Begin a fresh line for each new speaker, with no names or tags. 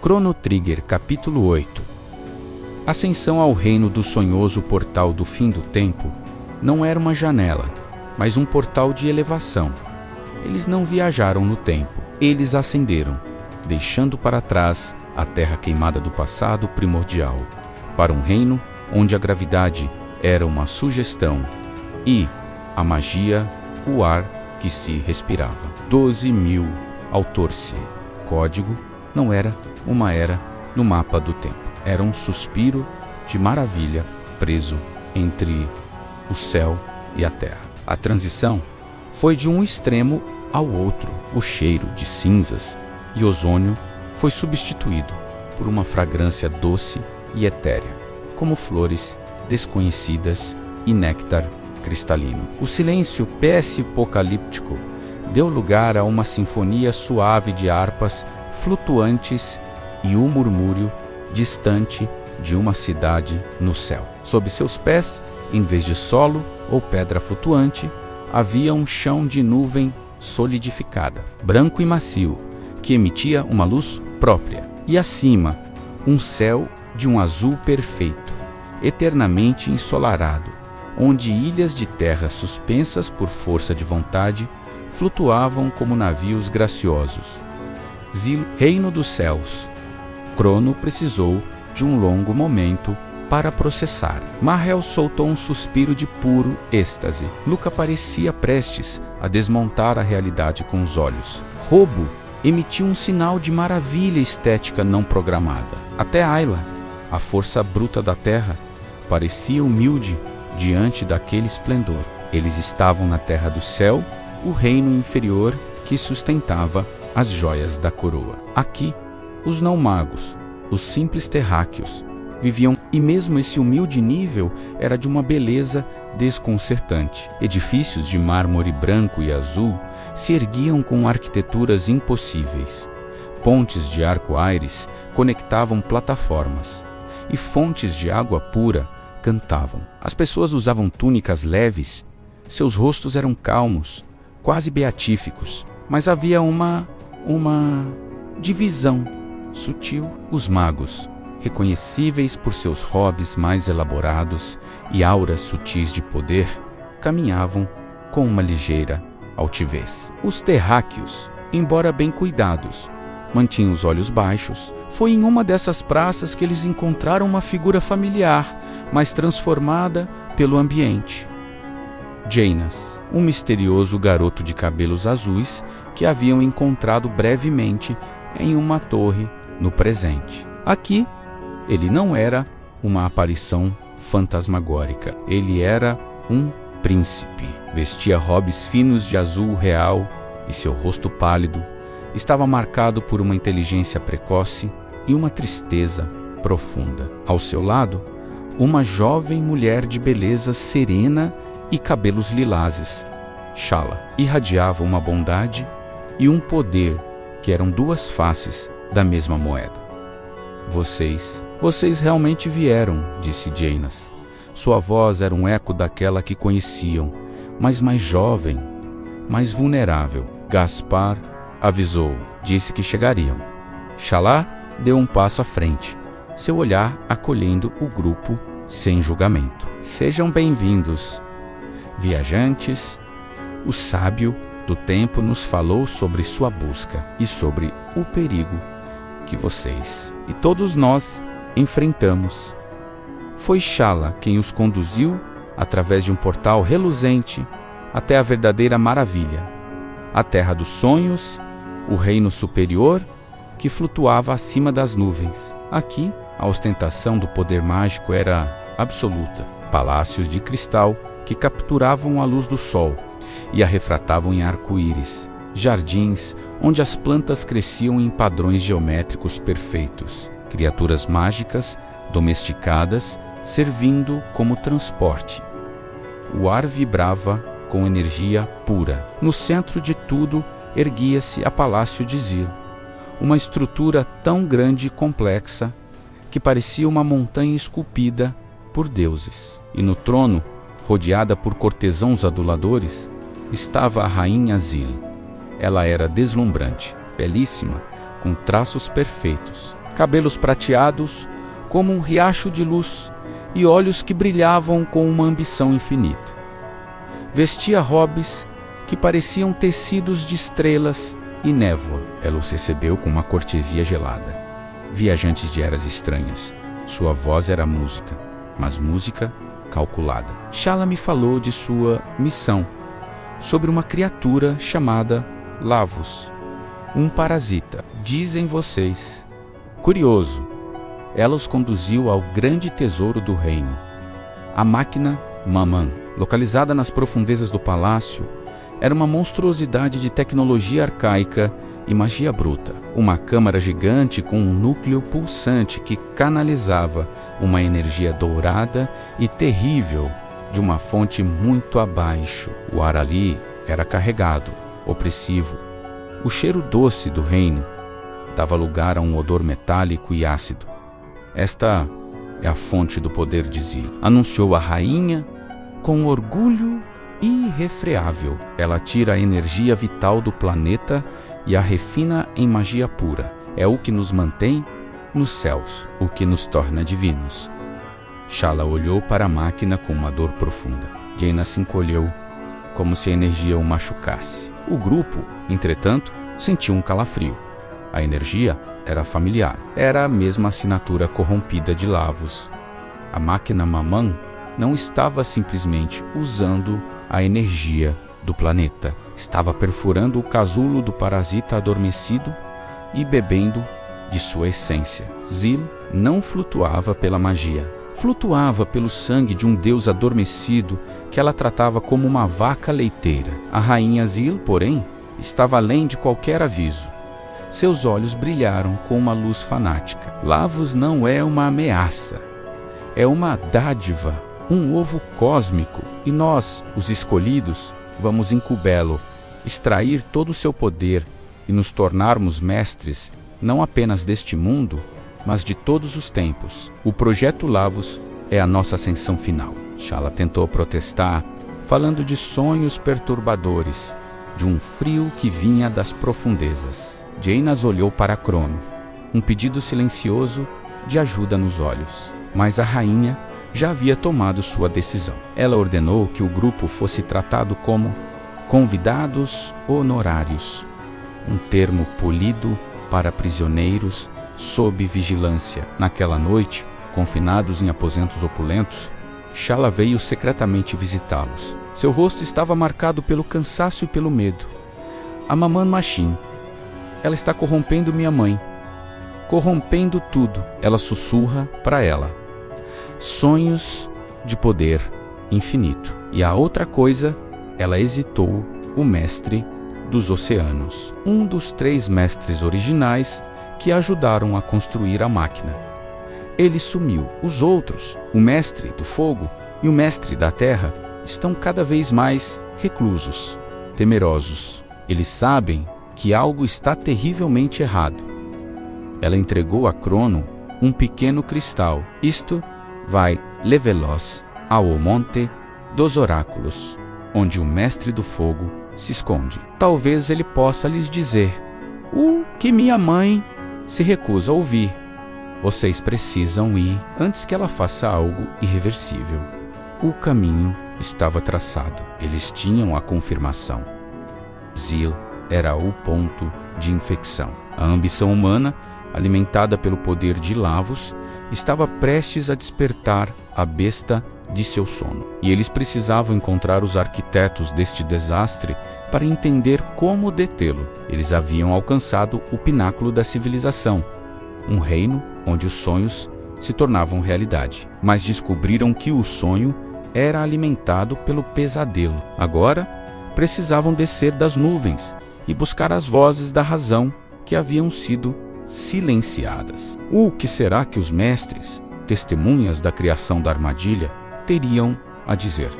Chrono Trigger Capítulo 8. Ascensão ao reino do sonhoso portal do fim do tempo não era uma janela, mas um portal de elevação. Eles não viajaram no tempo, eles ascenderam, deixando para trás a terra queimada do passado primordial, para um reino onde a gravidade era uma sugestão e a magia, o ar que se respirava. 12.000 Autorce. Código não era uma era no mapa do tempo. Era um suspiro de maravilha preso entre o céu e a terra. A transição foi de um extremo ao outro. O cheiro de cinzas e ozônio foi substituído por uma fragrância doce e etérea, como flores desconhecidas e néctar cristalino. O silêncio pós-apocalíptico deu lugar a uma sinfonia suave de harpas flutuantes e o murmúrio distante de uma cidade no céu. Sob seus pés, em vez de solo ou pedra flutuante, havia um chão de nuvem solidificada, branco e macio, que emitia uma luz própria. E acima, um céu de um azul perfeito, eternamente ensolarado, onde ilhas de terra suspensas por força de vontade flutuavam como navios graciosos. Zil, reino dos céus. Crono precisou de um longo momento para processar. Marrel soltou um suspiro de puro êxtase. Luca parecia prestes a desmontar a realidade com os olhos. Robo emitiu um sinal de maravilha estética não programada. Até Ayla, a força bruta da terra, parecia humilde diante daquele esplendor. Eles estavam na terra do céu, o reino inferior que sustentava as joias da coroa. Aqui, os não-magos, os simples terráqueos, viviam, e mesmo esse humilde nível era de uma beleza desconcertante. Edifícios de mármore branco e azul se erguiam com arquiteturas impossíveis. Pontes de arco-íris conectavam plataformas, e fontes de água pura cantavam. As pessoas usavam túnicas leves, seus rostos eram calmos, quase beatíficos, mas havia uma divisão sutil. Os magos, reconhecíveis por seus robes mais elaborados e auras sutis de poder, caminhavam com uma ligeira altivez. Os terráqueos, embora bem cuidados, mantinham os olhos baixos. Foi em uma dessas praças que eles encontraram uma figura familiar, mas transformada pelo ambiente. Jainas, um misterioso garoto de cabelos azuis que haviam encontrado brevemente em uma torre no presente. Aqui, ele não era uma aparição fantasmagórica. Ele era um príncipe. Vestia robes finos de azul real e seu rosto pálido estava marcado por uma inteligência precoce e uma tristeza profunda. Ao seu lado, uma jovem mulher de beleza serena e cabelos lilazes. Shala irradiava uma bondade e um poder que eram duas faces da mesma moeda. Vocês realmente vieram, disse Jainas. Sua voz era um eco daquela que conheciam, mas mais jovem, mais vulnerável. Gaspar avisou, disse que chegariam. Shala deu um passo à frente, seu olhar acolhendo o grupo sem julgamento. Sejam bem-vindos, viajantes. O sábio do tempo nos falou sobre sua busca e sobre o perigo que vocês e todos nós enfrentamos. Foi Shala quem os conduziu através de um portal reluzente até a verdadeira maravilha, a terra dos sonhos, o reino superior que flutuava acima das nuvens. Aqui, a ostentação do poder mágico era absoluta. Palácios de cristal que capturavam a luz do sol e a refratavam em arco-íris. Jardins onde as plantas cresciam em padrões geométricos perfeitos. Criaturas mágicas, domesticadas, servindo como transporte. O ar vibrava com energia pura. No centro de tudo erguia-se a Palácio de Zil, uma estrutura tão grande e complexa que parecia uma montanha esculpida por deuses. E no trono, rodeada por cortesãos aduladores, estava a rainha Zil. Ela era deslumbrante, belíssima, com traços perfeitos, cabelos prateados como um riacho de luz e olhos que brilhavam com uma ambição infinita. Vestia robes que pareciam tecidos de estrelas e névoa. Ela os recebeu com uma cortesia gelada. Viajantes de eras estranhas, sua voz era música, mas música calculada. Shala me falou de sua missão, sobre uma criatura chamada Lavos, um parasita. Dizem vocês. Curioso, ela os conduziu ao grande tesouro do reino, a máquina Maman. Localizada nas profundezas do palácio, era uma monstruosidade de tecnologia arcaica e magia bruta. Uma câmara gigante com um núcleo pulsante que canalizava uma energia dourada e terrível de uma fonte muito abaixo. O ar ali era carregado, opressivo. O cheiro doce do reino dava lugar a um odor metálico e ácido. Esta é a fonte do poder de Zil, anunciou a rainha com orgulho irrefreável. Ela tira a energia vital do planeta e a refina em magia pura. É o que nos mantém nos céus, o que nos torna divinos. Shala olhou para a máquina com uma dor profunda. Jaina se encolheu, como se a energia o machucasse. O grupo, entretanto, sentiu um calafrio. A energia era familiar. Era a mesma assinatura corrompida de Lavos. A máquina Maman não estava simplesmente usando a energia do planeta. Estava perfurando o casulo do parasita adormecido e bebendo de sua essência. Zil não flutuava pela magia. Flutuava pelo sangue de um deus adormecido que ela tratava como uma vaca leiteira. A rainha Zil, porém, estava além de qualquer aviso. Seus olhos brilharam com uma luz fanática. Lavos não é uma ameaça. É uma dádiva, um ovo cósmico. E nós, os escolhidos, vamos incubá-lo, extrair todo o seu poder e nos tornarmos mestres, não apenas deste mundo, mas de todos os tempos. O projeto Lavos é a nossa ascensão final. Shala tentou protestar, falando de sonhos perturbadores, de um frio que vinha das profundezas. Jaina olhou para Crono, um pedido silencioso de ajuda nos olhos. Mas a rainha já havia tomado sua decisão. Ela ordenou que o grupo fosse tratado como convidados honorários, um termo polido para prisioneiros sob vigilância. Naquela noite, confinados em aposentos opulentos, Shala veio secretamente visitá-los. Seu rosto estava marcado pelo cansaço e pelo medo. A Maman Machine. Ela está corrompendo minha mãe. Corrompendo tudo. Ela sussurra para ela. Sonhos de poder infinito. E a outra coisa, ela hesitou, o mestre dos oceanos. Um dos 3 mestres originais que ajudaram a construir a máquina. Ele sumiu. Os outros, o mestre do fogo e o mestre da terra, estão cada vez mais reclusos, temerosos. Eles sabem que algo está terrivelmente errado. Ela entregou a Crono um pequeno cristal. Isto vai levá-los ao Monte dos Oráculos, onde o mestre do fogo se esconde. Talvez ele possa lhes dizer o que minha mãe se recusa a ouvir. Vocês precisam ir antes que ela faça algo irreversível. O caminho estava traçado. Eles tinham a confirmação. Zil era o ponto de infecção. A ambição humana, alimentada pelo poder de Lavos, estava prestes a despertar a besta de seu sono. E eles precisavam encontrar os arquitetos deste desastre para entender como detê-lo. Eles haviam alcançado o pináculo da civilização, um reino onde os sonhos se tornavam realidade. Mas descobriram que o sonho era alimentado pelo pesadelo. Agora, precisavam descer das nuvens e buscar as vozes da razão que haviam sido silenciadas. O que será que os mestres, testemunhas da criação da armadilha, teriam a dizer?